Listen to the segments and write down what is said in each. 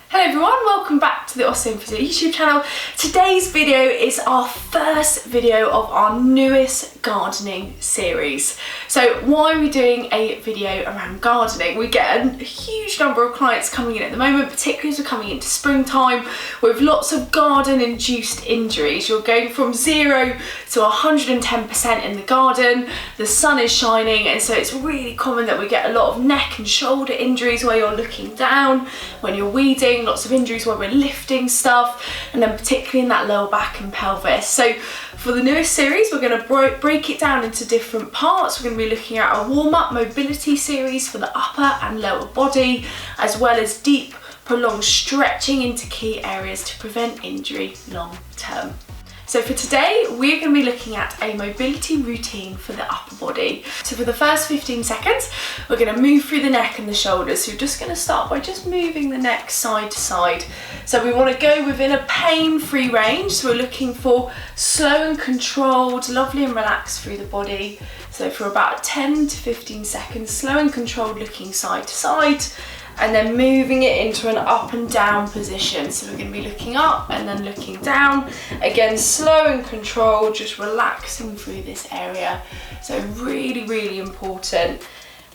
Hello everyone, welcome back to the Osteo Physio YouTube channel. Today's video is our first video of our newest gardening series. So why are we doing a video around gardening? We get a huge number of clients coming in at the moment, particularly as we're coming into springtime, with lots of garden induced injuries. You're going from 0 to 110% in the garden, the sun is shining, and so it's really common that we get a lot of neck and shoulder injuries where you're looking down, when you're weeding, lots of injuries where we're lifting stuff, and then particularly in that lower back and pelvis. So for the newest series, we're going to break it down into different parts. We're going to be looking at a warm-up mobility series for the upper and lower body, as well as deep, prolonged stretching into key areas to prevent injury long term. So for today, we're going to be looking at a mobility routine for the upper body. So for the first 15 seconds, we're going to move through the neck and the shoulders. So you're just going to start by just moving the neck side to side. So we want to go within a pain-free range. So we're looking for slow and controlled, lovely and relaxed through the body. So for about 10 to 15 seconds, slow and controlled, looking side to side, and then moving it into an up and down position. So we're going to be looking up and then looking down. Again, slow and controlled, just relaxing through this area. So really, really important.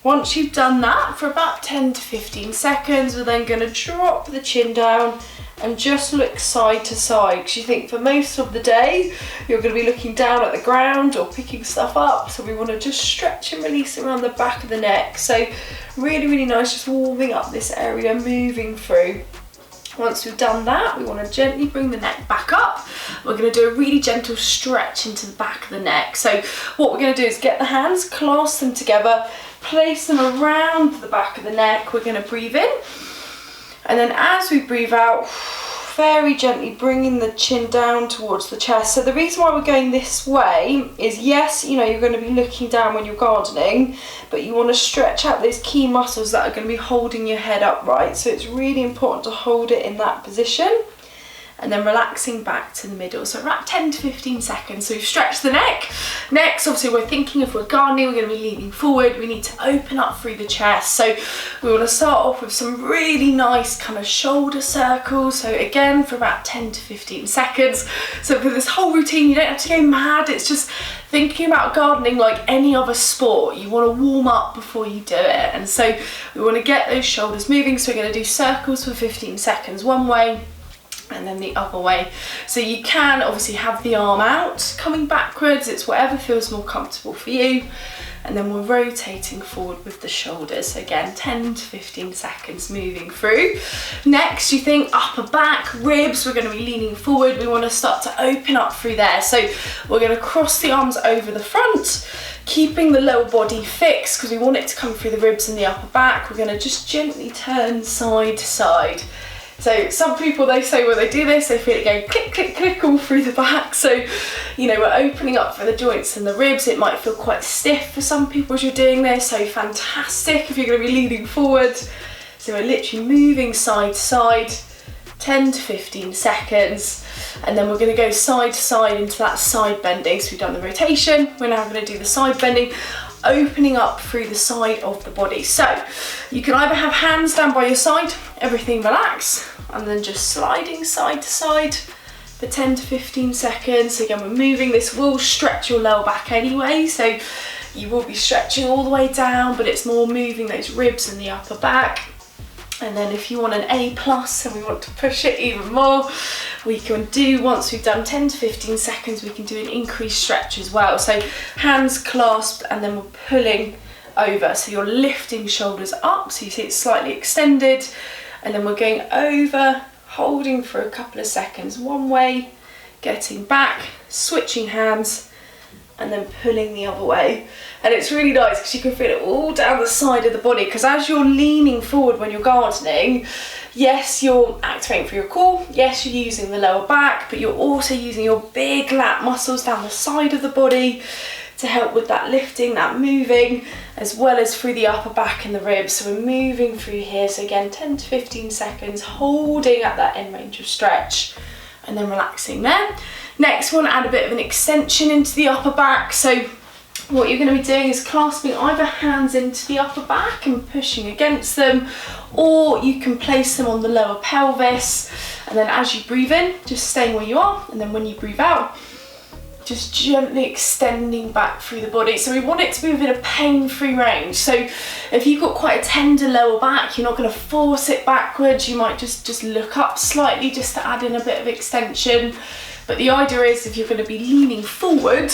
Once you've done that for about 10 to 15 seconds, we're then going to drop the chin down and just look side to side, because you think for most of the day you're going to be looking down at the ground or picking stuff up, so we want to just stretch and release around the back of the neck. So really, really nice, just warming up this area, moving through. Once we've done that, we want to gently bring the neck back up. We're going to do a really gentle stretch into the back of the neck. So what we're going to do is get the hands, clasp them together, place them around the back of the neck. We're going to breathe in, and then as we breathe out, very gently bringing the chin down towards the chest. So the reason why we're going this way is, yes, you know, you're going to be looking down when you're gardening, but you want to stretch out those key muscles that are going to be holding your head upright. So it's really important to hold it in that position, and then relaxing back to the middle. So about 10 to 15 seconds. So we've stretched the neck. Next, obviously, we're thinking if we're gardening, we're going to be leaning forward. We need to open up through the chest. So we want to start off with some really nice kind of shoulder circles. So again, for about 10 to 15 seconds. So for this whole routine, you don't have to go mad. It's just thinking about gardening like any other sport. You want to warm up before you do it. And so we want to get those shoulders moving. So we're going to do circles for 15 seconds one way, and then the other way. So you can obviously have the arm out, coming backwards, it's whatever feels more comfortable for you. And then we're rotating forward with the shoulders. So again, 10 to 15 seconds moving through. Next, you think upper back, ribs, we're going to be leaning forward. We want to start to open up through there. So we're going to cross the arms over the front, keeping the lower body fixed because we want it to come through the ribs and the upper back. We're going to just gently turn side to side. So some people, they say when they do this, they feel it going click, click, click all through the back. So, you know, we're opening up for the joints and the ribs. It might feel quite stiff for some people as you're doing this. So fantastic if you're going to be leaning forward. So we're literally moving side to side, 10 to 15 seconds. And then we're going to go side to side into that side bending. So we've done the rotation. We're now going to do the side bending, opening up through the side of the body. So you can either have hands down by your side, everything relax, and then just sliding side to side for 10 to 15 seconds. Again, we're moving, this will stretch your lower back anyway, so you will be stretching all the way down, but it's more moving those ribs and the upper back. And then if you want an A+ and we want to push it even more, we can do, once we've done 10 to 15 seconds, we can do an increased stretch as well. So hands clasped, and then we're pulling over. So you're lifting shoulders up, so you see it's slightly extended, and then we're going over, holding for a couple of seconds one way, getting back, switching hands, and then pulling the other way. And it's really nice because you can feel it all down the side of the body, because as you're leaning forward when you're gardening, yes, you're activating for your core, yes, you're using the lower back, but you're also using your big lat muscles down the side of the body to help with that lifting, that moving, as well as through the upper back and the ribs. So we're moving through here. So again, 10 to 15 seconds, holding at that end range of stretch, and then relaxing there. Next, we want to add a bit of an extension into the upper back. So what you're going to be doing is clasping either hands into the upper back and pushing against them, or you can place them on the lower pelvis, and then as you breathe in, just staying where you are, and then when you breathe out, just gently extending back through the body. So we want it to be within a pain-free range. So if you've got quite a tender lower back, you're not going to force it backwards. You might just look up slightly just to add in a bit of extension. But the idea is if you're going to be leaning forward,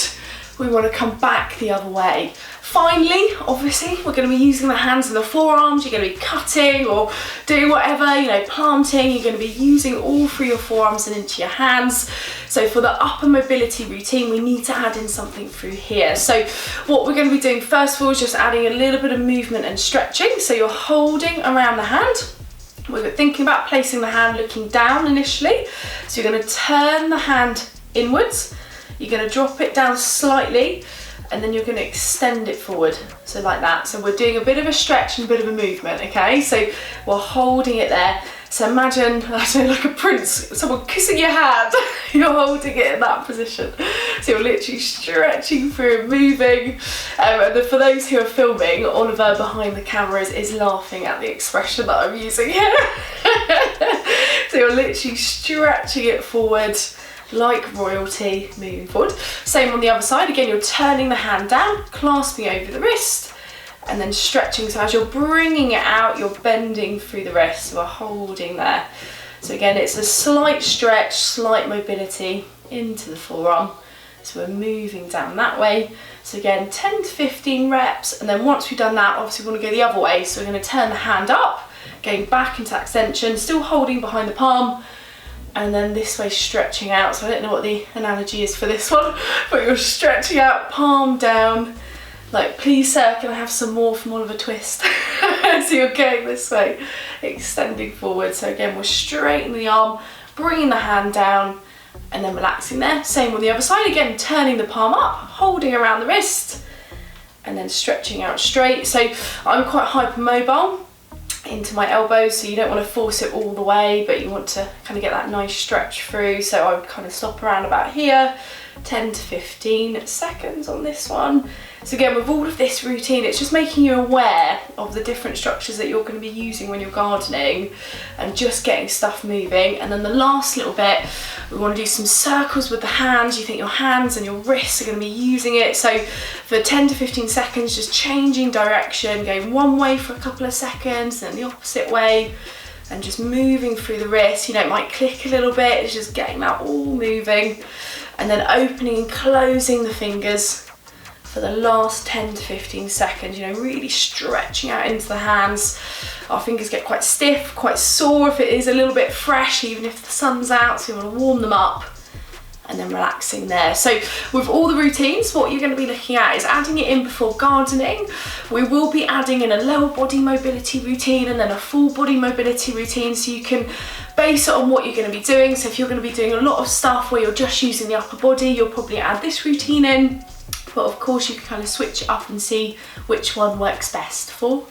we want to come back the other way. Finally, obviously, we're going to be using the hands and the forearms. You're going to be cutting or doing whatever, you know, planting. You're going to be using all through your forearms and into your hands. So for the upper mobility routine, we need to add in something through here. So what we're going to be doing first of all is just adding a little bit of movement and stretching. So you're holding around the hand. We're thinking about placing the hand looking down initially. So you're going to turn the hand inwards. You're going to drop it down slightly, and then you're going to extend it forward, so like that. So we're doing a bit of a stretch and a bit of a movement, okay? So we're holding it there. So imagine, I don't know, like a prince, someone kissing your hand, you're holding it in that position. So you're literally stretching through and moving. And then for those who are filming, Oliver behind the camera is laughing at the expression that I'm using here. So you're literally stretching it forward, like royalty, moving forward. Same on the other side. Again, you're turning the hand down, clasping over the wrist, and then stretching. So as you're bringing it out, you're bending through the wrist. So we're holding there. So again, it's a slight stretch, slight mobility into the forearm. So we're moving down that way. So again, 10 to 15 reps. And then once we've done that, obviously we want to go the other way. So we're going to turn the hand up, going back into extension, still holding behind the palm, and then this way stretching out. So I don't know what the analogy is for this one, but you're stretching out, palm down, like please sir, can I have some more from Oliver Twist? So you're going this way, extending forward. So again, we're straightening the arm, bringing the hand down, and then relaxing there. Same on the other side, again, turning the palm up, holding around the wrist, and then stretching out straight. So I'm quite hypermobile into my elbows, so you don't want to force it all the way, but you want to kind of get that nice stretch through. So I would kind of stop around about here, 10 to 15 seconds on this one. So again, with all of this routine, it's just making you aware of the different structures that you're going to be using when you're gardening and just getting stuff moving. And then the last little bit, we want to do some circles with the hands. You think your hands and your wrists are going to be using it. So for 10 to 15 seconds, just changing direction, going one way for a couple of seconds, then the opposite way, and just moving through the wrist. You know, it might click a little bit, it's just getting that all moving. And then opening and closing the fingers for the last 10 to 15 seconds, you know, really stretching out into the hands. Our fingers get quite stiff, quite sore if it is a little bit fresh, even if the sun's out, so you want to warm them up, and then relaxing there. So with all the routines, what you're going to be looking at is adding it in before gardening. We will be adding in a lower body mobility routine and then a full body mobility routine, so you can base it on what you're going to be doing. So if you're going to be doing a lot of stuff where you're just using the upper body, you'll probably add this routine in. But of course you can kind of switch it up and see which one works best for